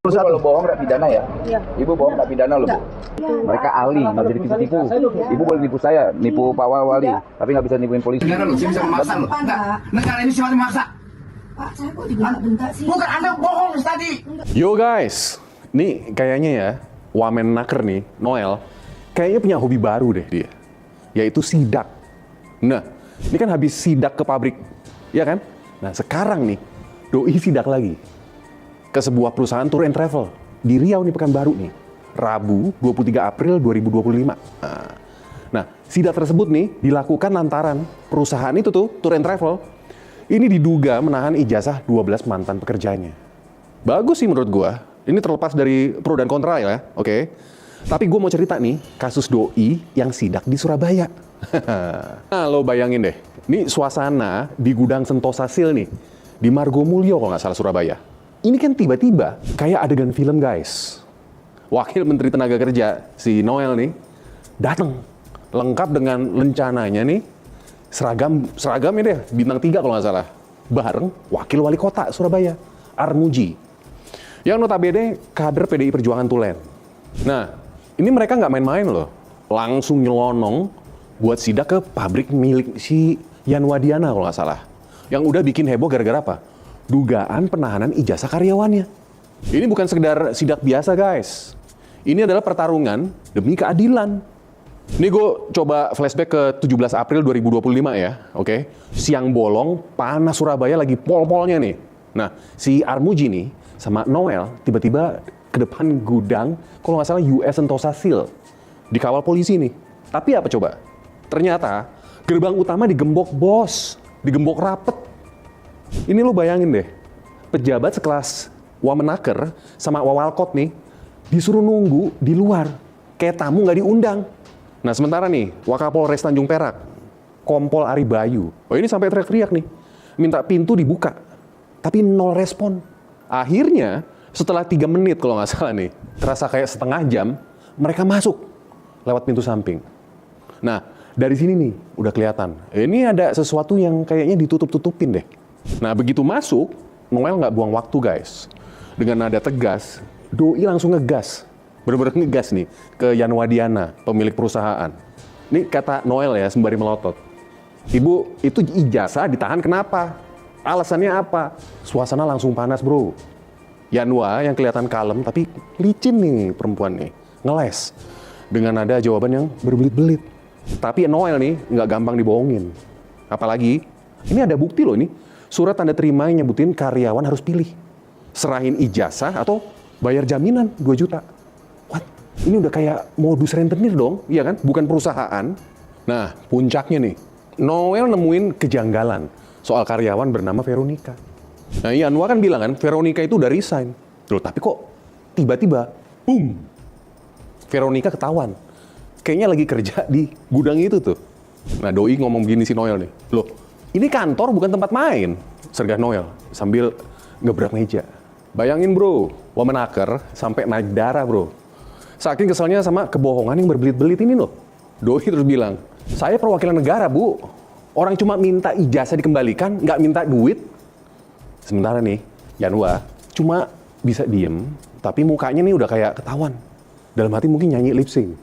Ibu kalau bohong nggak pidana ya? Iya. Ibu bohong nggak pidana loh, Bu. Mereka ahli, nggak bisa ditipu-tipu. Ibu boleh nipu saya, nipu Pak Wali, tapi nggak bisa nipuin polisi. Negara loh, bisa memaksa loh. Negara ini siapa memaksa? Pak, saya kok dibentak-bentak sih? Bukan Anda bohong tadi. Yo guys, nih kayaknya ya, Wamenaker nih, Noel, kayaknya punya hobi baru deh dia, yaitu sidak. Nah, ini kan habis sidak ke pabrik, ya kan? Nah sekarang nih, doi sidak lagi ke sebuah perusahaan tour and travel di Riau nih, Pekanbaru nih, Rabu 23 April 2025. Nah, sidak tersebut nih dilakukan lantaran perusahaan itu tuh, tour and travel, ini diduga menahan ijazah 12 mantan pekerjanya. Bagus sih menurut gua. Ini terlepas dari pro dan kontra ya, oke? Tapi gua mau cerita nih, kasus doi yang sidak di Surabaya. Nah, lo bayangin deh, ini suasana di gudang Sentosa Sil nih, di Margomulyo kalau nggak salah Surabaya. Ini kan tiba-tiba kayak adegan film guys. Wakil Menteri Tenaga Kerja, si Noel nih, datang lengkap dengan lencananya nih, seragamnya deh, bintang 3 kalau nggak salah. Bareng Wakil Wali Kota Surabaya, Armuji. Yang notabene kader PDI Perjuangan Tulen. Nah, ini mereka nggak main-main loh. Langsung nyelonong buat sidak ke pabrik milik si Yanwadiana kalau nggak salah. Yang udah bikin heboh gara-gara apa? Dugaan penahanan ijazah karyawannya. Ini bukan sekedar sidak biasa guys. Ini adalah pertarungan demi keadilan. Ini gue coba flashback ke 17 April 2025 ya, oke? Siang bolong, panas Surabaya lagi pol-polnya nih. Nah, si Armuji nih sama Noel tiba-tiba ke depan gudang, kalau nggak salah US Sentosa Sil, dikawal polisi nih. Tapi apa coba? Ternyata gerbang utama digembok bos, digembok rapet. Ini lo bayangin deh, pejabat sekelas Wamenaker sama Wawalkot nih disuruh nunggu di luar, kayak tamu nggak diundang. Nah sementara nih, Wakapolres Tanjung Perak, Kompol Ari Bayu, oh ini sampai teriak-teriak nih, minta pintu dibuka, tapi nol respon. Akhirnya setelah 3 menit kalau nggak salah nih, terasa kayak setengah jam, mereka masuk lewat pintu samping. Nah dari sini nih udah kelihatan, ini ada sesuatu yang kayaknya ditutup-tutupin deh. Nah begitu masuk, Noel nggak buang waktu guys. Dengan nada tegas, doi langsung ngegas. Bener-bener ngegas nih ke Yanwadiana, pemilik perusahaan. Ini kata Noel ya, sembari melotot. Ibu, itu ijazah ditahan kenapa? Alasannya apa? Suasana langsung panas bro. Yanwa yang kelihatan kalem, tapi licin nih perempuan nih. Ngeles. Dengan nada jawaban yang berbelit-belit. Tapi Noel nih nggak gampang dibohongin. Apalagi, ini ada bukti loh ini. Surat tanda terima yang nyebutin karyawan harus pilih. Serahin ijazah atau bayar jaminan 2 juta. What? Ini udah kayak modus rentenir dong, iya kan? Bukan perusahaan. Nah, puncaknya nih. Noel nemuin kejanggalan soal karyawan bernama Veronica. Nah, Yanwa kan bilang kan, Veronica itu udah resign. Loh, tapi kok tiba-tiba, boom! Veronica ketahuan. Kayaknya lagi kerja di gudang itu tuh. Nah, doi ngomong begini si Noel nih. Loh, ini kantor bukan tempat main, sergah Noel sambil ngebrak meja. Bayangin bro, Wamenaker sampai naik darah bro. Saking keselnya sama kebohongan yang berbelit-belit ini loh. Doi terus bilang, saya perwakilan negara bu. Orang cuma minta ijazah dikembalikan, nggak minta duit. Sementara nih, Yanwa cuma bisa diem, tapi mukanya nih udah kayak ketahuan. Dalam hati mungkin nyanyi lip sync.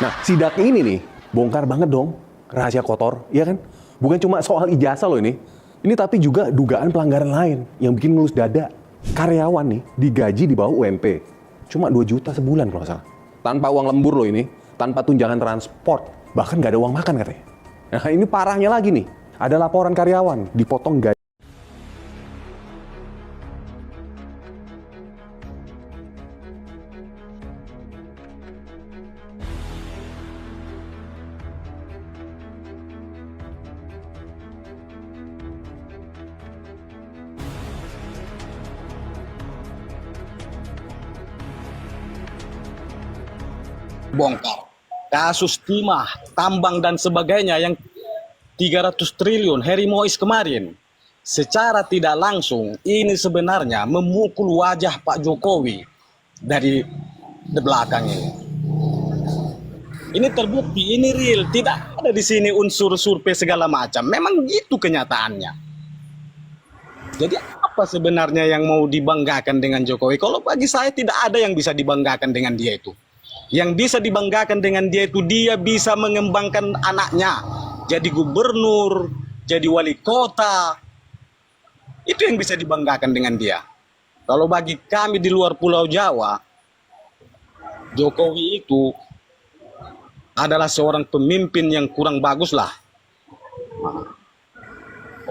Nah, sidak ini nih, bongkar banget dong. Rahasia kotor, iya kan? Bukan cuma soal ijazah loh ini. Ini tapi juga dugaan pelanggaran lain yang bikin ngelus dada. Karyawan nih digaji di bawah UMP. Cuma 2 juta sebulan kalau nggak salah. Tanpa uang lembur loh ini. Tanpa tunjangan transport. Bahkan nggak ada uang makan katanya. Nah ini parahnya lagi nih. Ada laporan karyawan dipotong gaji. Bongkar kasus timah, tambang dan sebagainya yang 300 triliun Heri Mois kemarin. Secara tidak langsung ini sebenarnya memukul wajah Pak Jokowi dari belakang ini. Ini terbukti, ini real, tidak ada di sini unsur survei segala macam. Memang gitu kenyataannya. Jadi apa apa sebenarnya yang mau dibanggakan dengan Jokowi? Kalau bagi saya tidak ada yang bisa dibanggakan dengan dia itu. Yang bisa dibanggakan dengan dia itu dia bisa mengembangkan anaknya jadi gubernur, jadi wali kota. Itu yang bisa dibanggakan dengan dia. Kalau bagi kami di luar Pulau Jawa, Jokowi itu adalah seorang pemimpin yang kurang bagus lah.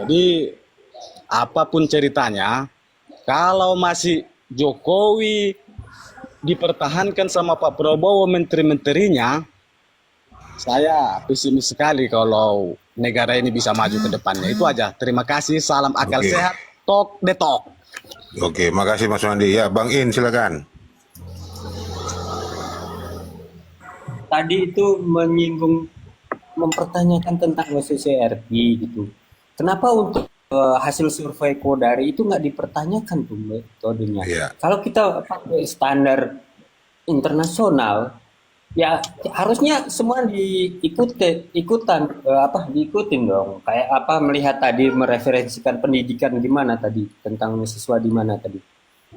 Jadi apapun ceritanya, kalau masih Jokowi dipertahankan sama Pak Prabowo menteri-menterinya, saya pesimis sekali kalau negara ini bisa maju ke depannya. Itu aja. Terima kasih. Salam akal Oke. sehat. Talk the talk. Oke, makasih Mas Wandi. Ya, Bang In silakan. Tadi itu mempertanyakan tentang OCCRP gitu. Kenapa untuk hasil survei Kodari itu nggak dipertanyakan tuh metodenya? Iya. Kalau kita pakai standar internasional, ya harusnya semua diikutin dong. Kayak apa melihat tadi mereferensikan pendidikan gimana tadi tentang siswa di mana tadi.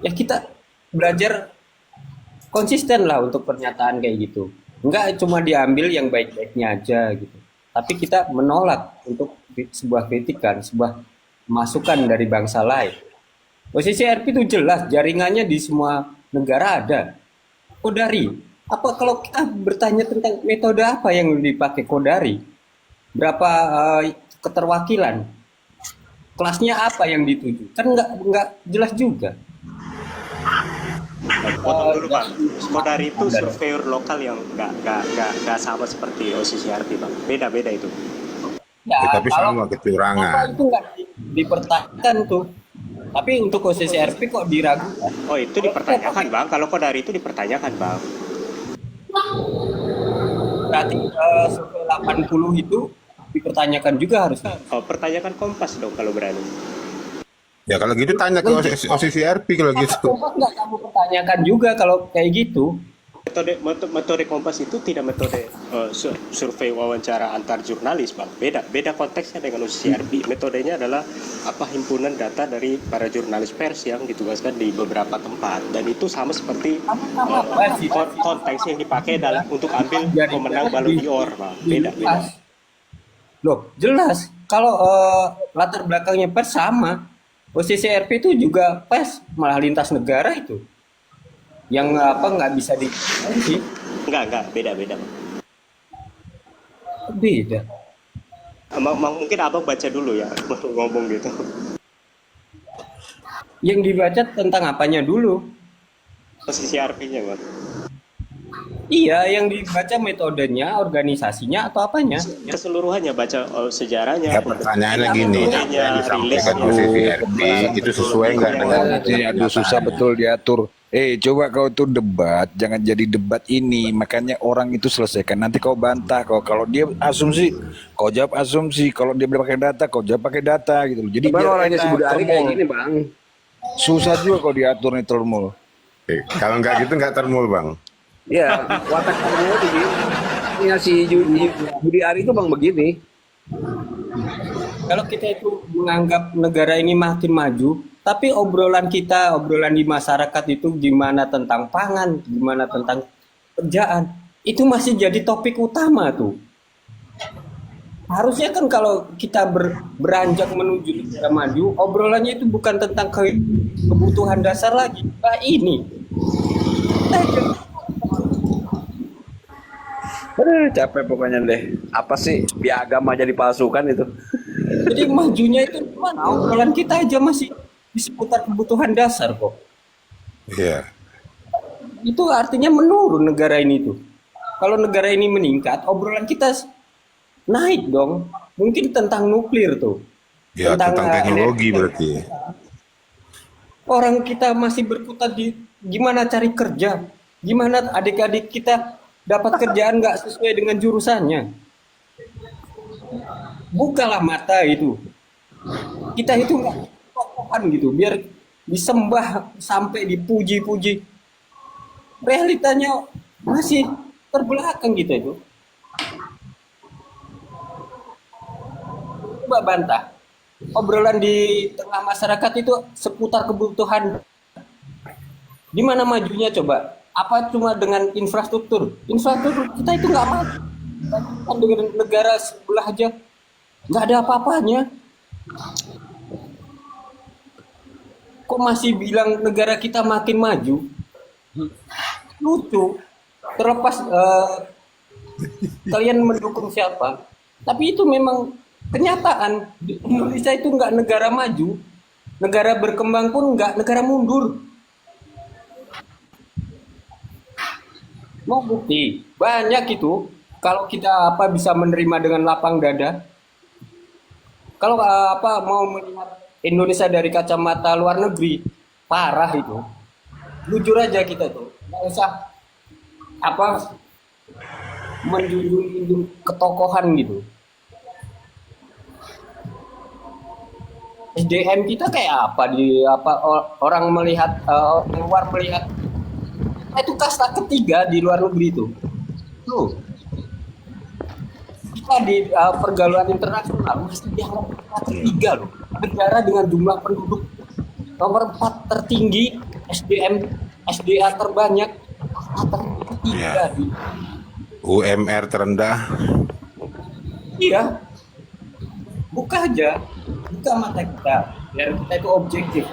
Ya kita belajar konsisten lah untuk pernyataan kayak gitu. Enggak cuma diambil yang baik-baiknya aja gitu. Tapi kita menolak untuk sebuah kritikan, sebuah masukan dari bangsa lain. OCCRP itu jelas jaringannya di semua negara ada. Kodari, apa kalau kita bertanya tentang metode apa yang dipakai Kodari? Berapa keterwakilan? Kelasnya apa yang dituju? Kan nggak jelas juga. Potong dulu Bang, Kodari itu surveyor lokal yang nggak sama seperti OCCRP Bang, beda-beda itu. Ya, Tapi sama kecurangan. itu nggak dipertanyakan tuh. Tapi untuk OCCRP kok diragukan? Oh itu dipertanyakan Bang, kalau Kodari itu dipertanyakan Bang. Berarti survei 80 itu dipertanyakan juga harusnya. Oh pertanyakan Kompas dong kalau berani. Ya kalau gitu tanya ke OCCRP kalau gitu. Kompas nggak kamu pertanyakan juga kalau kayak gitu. Metode Kompas itu tidak metode survei wawancara antar jurnalis Bang, beda konteksnya dengan OCCRP. Metodenya adalah himpunan data dari para jurnalis pers yang ditugaskan di beberapa tempat, dan itu sama seperti konteks yang dipakai dalam untuk ambil pemenang Ballon d'Or Bang, beda. Loh jelas kalau latar belakangnya pers sama. OCCRP itu juga pers, malah lintas negara itu yang nggak bisa sih. Enggak, beda Bang. Beda. Mungkin abang baca dulu ya baru ngomong gitu. Yang dibaca tentang apanya dulu? OCCRP-nya Bang. Iya, yang dibaca metodenya, organisasinya, atau apanya? Keseluruhannya baca sejarahnya. Ya pertanyaannya gini, apa yang disampaikan OCCRP itu sesuai nggak dengan Aduh susah betul diatur. Coba kau tuh debat, jangan jadi debat ini. Makanya orang itu selesaikan. Nanti kau bantah. Kalau dia asumsi, kau jawab asumsi. Kalau dia pakai data, kau jawab pakai data gitu loh. Jadi Bang, biar orangnya si enak, Budari kayak termul. gini Bang. Susah juga kalau diatur nih termul. Kalau nggak gitu nggak termul Bang. Ya, watak orangnya begini. Ya si Budi Ari itu Bang begini. Kalau kita itu menganggap negara ini makin maju, tapi obrolan kita, obrolan di masyarakat itu gimana tentang pangan, gimana tentang kerjaan, itu masih jadi topik utama tuh. Harusnya kan kalau kita beranjak menuju negara maju, obrolannya itu bukan tentang kebutuhan dasar lagi. Nah ini. Capek pokoknya deh. Apa sih piagam aja dipalsukan itu. Jadi majunya itu gimana? Obrolan kita aja masih di seputar kebutuhan dasar kok. Iya. Itu artinya menurun negara ini tuh. Kalau negara ini meningkat, obrolan kita naik dong. Mungkin tentang nuklir tuh. Ya tentang teknologi berarti. Orang kita masih berkutat di gimana cari kerja. Gimana adik-adik kita dapat kerjaan nggak sesuai dengan jurusannya. Bukalah mata itu. Kita itu nggak tokohan gitu, biar disembah sampai dipuji-puji. Realitanya masih terbelakang gitu itu. Coba bantah. obrolan di tengah masyarakat itu seputar kebutuhan. Di mana majunya coba? Apa cuma dengan infrastruktur? Infrastruktur kita itu nggak maju. Kan dengan negara sebelah aja nggak ada apa-apanya. Kok masih bilang negara kita makin maju? Lucu. Terlepas kalian mendukung siapa, tapi itu memang kenyataan. Indonesia itu nggak negara maju, negara berkembang pun nggak negara mundur. Mau bukti banyak itu. Kalau kita bisa menerima dengan lapang dada. Kalau mau melihat Indonesia dari kacamata luar negeri, parah itu. Jujur aja kita tuh, nggak usah menjunjung ketokohan gitu. SDM kita kayak orang melihat luar melihat itu kasta ketiga di luar negeri itu. Tuh. Kita di pergaulan internasional masih dianggap ketiga loh. Negara dengan jumlah penduduk nomor 4 tertinggi, SDA terbanyak, ketiga di UMR terendah. Iya. Buka mata kita, biar kita itu objektif.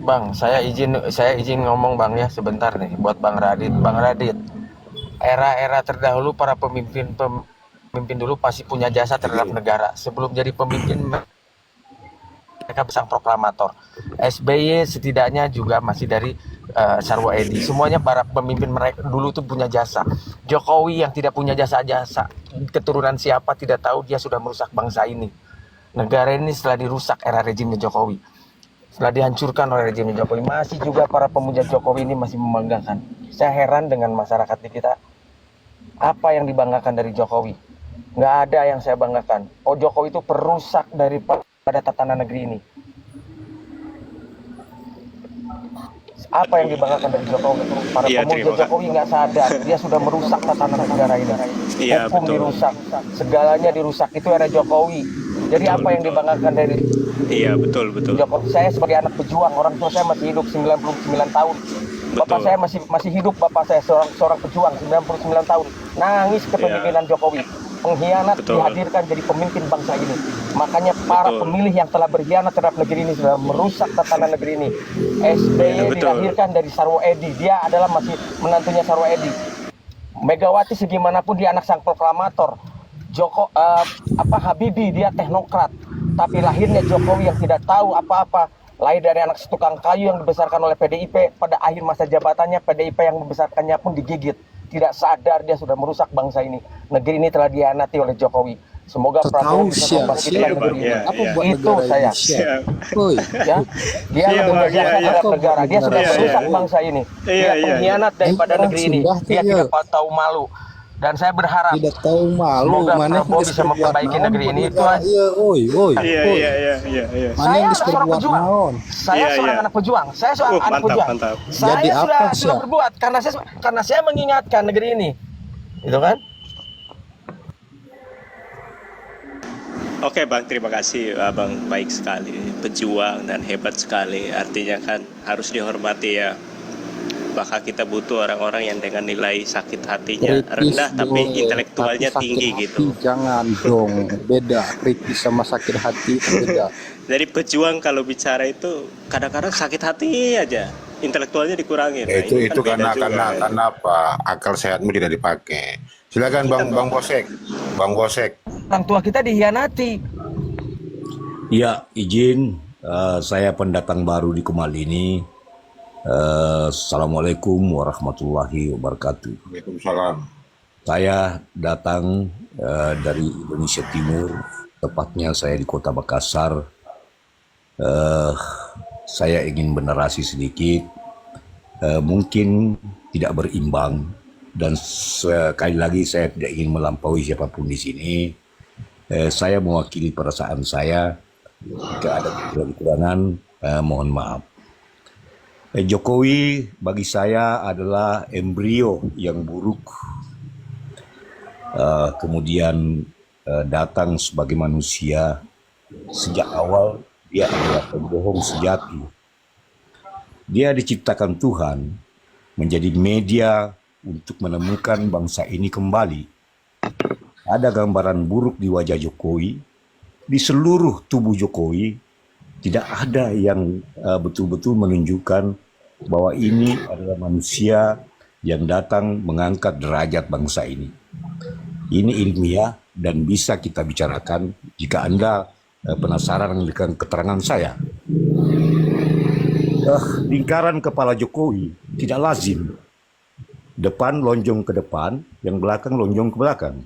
Bang, saya izin ngomong Bang ya sebentar nih buat Bang Radit. Bang Radit, era-era terdahulu para pemimpin dulu pasti punya jasa terhadap negara. Sebelum jadi pemimpin mereka pasang proklamator. SBY setidaknya juga masih dari Sarwo Edi. Semuanya para pemimpin mereka dulu tuh punya jasa. Jokowi yang tidak punya jasa-jasa, keturunan siapa tidak tahu, dia sudah merusak bangsa ini. Negara ini setelah dirusak era rejimnya Jokowi, setelah dihancurkan oleh rejimnya Jokowi, masih juga para pemuja Jokowi ini masih membanggakan. Saya heran dengan masyarakat di kita. Apa yang dibanggakan dari Jokowi? Nggak ada yang saya banggakan. Oh, Jokowi itu perusak daripada tatanan negeri ini. Apa yang dibanggakan dari Jokowi? Para pemuja Jokowi nggak sadar, dia sudah merusak tatanan negara ini. Hukum dirusak, segalanya dirusak. Itu era Jokowi. Jadi apa yang dibanggakan dari betul. Jokowi? Saya sebagai anak pejuang, orang tua saya masih hidup 99 tahun. Bapak saya masih hidup, bapak saya seorang pejuang 99 tahun. Nangis kepemimpinan Jokowi. Pengkhianat dihadirkan jadi pemimpin bangsa ini. Makanya para pemilih yang telah berkhianat terhadap negeri ini sudah merusak tatanan negeri ini. SBY dilahirkan dari Sarwo Edi. Dia adalah masih menantunya Sarwo Edi. Megawati segimanapun dia anak sang proklamator. Habibie dia teknokrat. Tapi lahirnya Jokowi yang tidak tahu apa-apa. Lahir dari anak setukang kayu yang dibesarkan oleh PDIP. Pada akhir masa jabatannya PDIP yang membesarkannya pun digigit. Tidak sadar dia sudah merusak bangsa ini. Negeri ini telah dihianati oleh Jokowi. Semoga Prabowo bisa membangkitkan negeri ini. Itu saya. Ya, dia berjasa terhadap negara. Dia sudah merusak bangsa ini. Dia pengkhianat daripada negeri ini. Dia tidak tahu malu. Dan saya berharap tidak tahu malu semoga mana Prabowo bisa memperbaiki negeri ini. Itu saya seorang pejuang. Saya seorang anak pejuang. Saya seorang anak pejuang. Saya sudah berbuat karena saya mengingatkan negeri ini. Itu kan? Oke Bang, terima kasih Abang, baik sekali, pejuang dan hebat sekali. Artinya kan harus dihormati ya. Bahkan kita butuh orang-orang yang dengan nilai sakit hatinya rendah tapi intelektualnya tinggi gitu. Jangan dong, beda. Kritis sama sakit hati beda. Jadi pejuang kalau bicara itu kadang-kadang sakit hati aja, intelektualnya dikurangi. Nah, Itu karena apa? Akal sehatmu tidak dipakai. Silakan Bang Bosek. Bang Bosek. Orang tua kita dihianati. Ya, izin saya pendatang baru di Kemal ini. Assalamualaikum warahmatullahi wabarakatuh. Waalaikumsalam. Saya datang dari Indonesia Timur, tepatnya saya di Kota Makassar. Saya ingin bernarasi sedikit, mungkin tidak berimbang, dan sekali lagi saya tidak ingin melampaui siapapun di sini. Saya mewakili perasaan saya. Jika ada kekurangan, mohon maaf. Jokowi bagi saya adalah embrio yang buruk. Kemudian datang sebagai manusia. Sejak awal dia adalah pembohong sejati. Dia diciptakan Tuhan menjadi media untuk menemukan bangsa ini kembali. Ada gambaran buruk di wajah Jokowi, di seluruh tubuh Jokowi, tidak ada yang betul-betul menunjukkan bahwa ini adalah manusia yang datang mengangkat derajat bangsa ini. Ini ilmiah dan bisa kita bicarakan jika Anda penasaran dengan keterangan saya. Lingkaran kepala Jokowi tidak lazim. Depan lonjong ke depan, yang belakang lonjong ke belakang.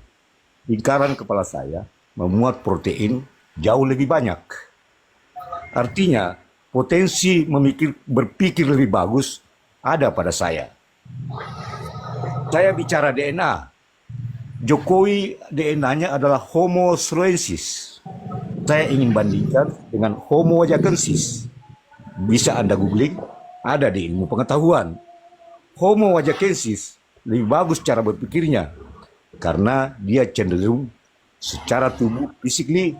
Lingkaran kepala saya memuat protein jauh lebih banyak. Artinya, potensi berpikir lebih bagus ada pada saya. Saya bicara DNA. Jokowi DNA-nya adalah Homo sloensis. Saya ingin bandingkan dengan Homo wajakensis. Bisa Anda googling, ada di ilmu pengetahuan. Homo wajakensis lebih bagus cara berpikirnya karena dia cenderung secara tubuh, physically